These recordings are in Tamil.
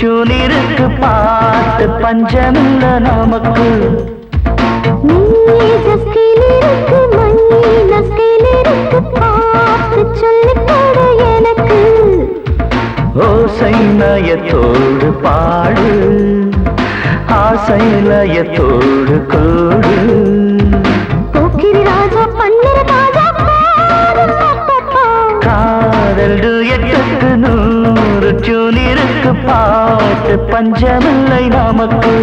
டியூனிருக்கு பாட்டு பஞ்சமில்ல நமக்கு. ஓசை நயத்தோடு பாடு, ஆசை லயத்தோடு கூடு. காதல் டுயட்டுக்கு 100 டியூனிருக்கு பாட்டு பஞ்சமில்லை நமக்கு.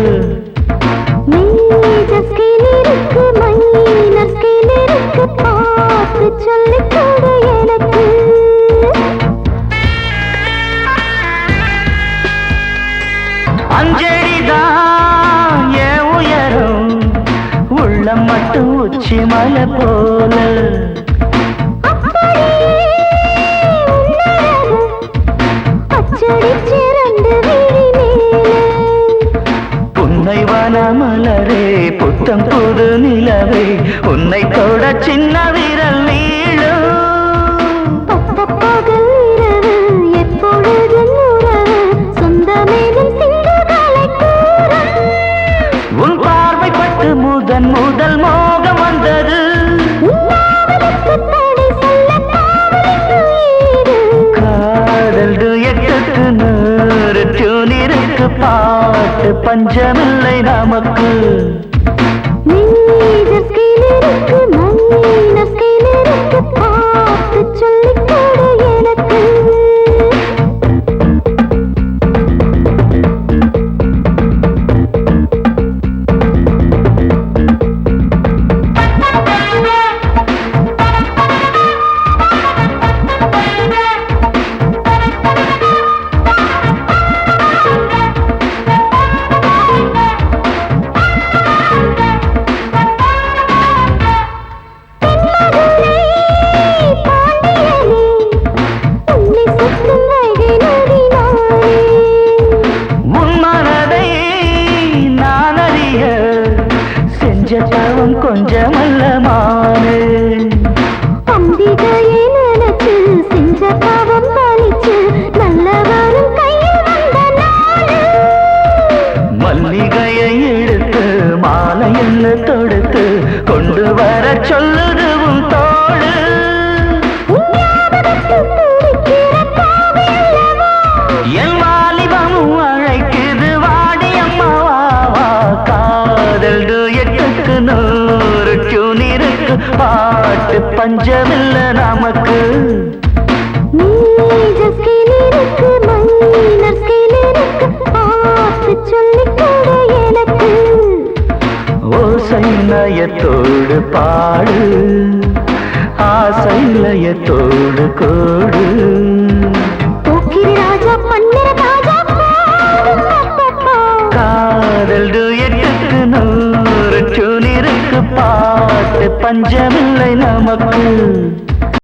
அஞ்சடிதான் என் உயரம், உள்ளம் மட்டும் உச்சி மலை போல. புன்னை வனமலரே புத்தம் புது நிலவே, உன்னை தொட சின்ன விரல் நீளும். உன் பார்வைப்பட்டு முதல் மோகம் வந்தது. காதல் டுயட்டுக்கு 100 டியூனிருக்கு பாட்டு பஞ்சமில்லை நமக்கு. ஜபம் கொஞ்சமல்ல மானே, அம்பிகையை நினைச்சு செஞ்ச பாவம் பாலிச்சு நல்லவரும் கையில் வந்த நாளு. மல்லிகையை எடுத்து மாலையில் தொடுத்து கொண்டு வர சொல்லுது உன் தோடு. என் வாலிபமும் அழைக்குது வாடி அம்மாவா. காதல் டுயட்டுக்கு 100 டியூனிருக்கு பாட்டு பஞ்சமில்ல நமக்கு. ஓசை நயத்தோடு பாடு, ஆசை லயத்தோடு கூடு. காதல் டுயட்டுக்கு 100 டியூனிருக்கு பாட்டு பஞ்சமில்லை நமக்கு.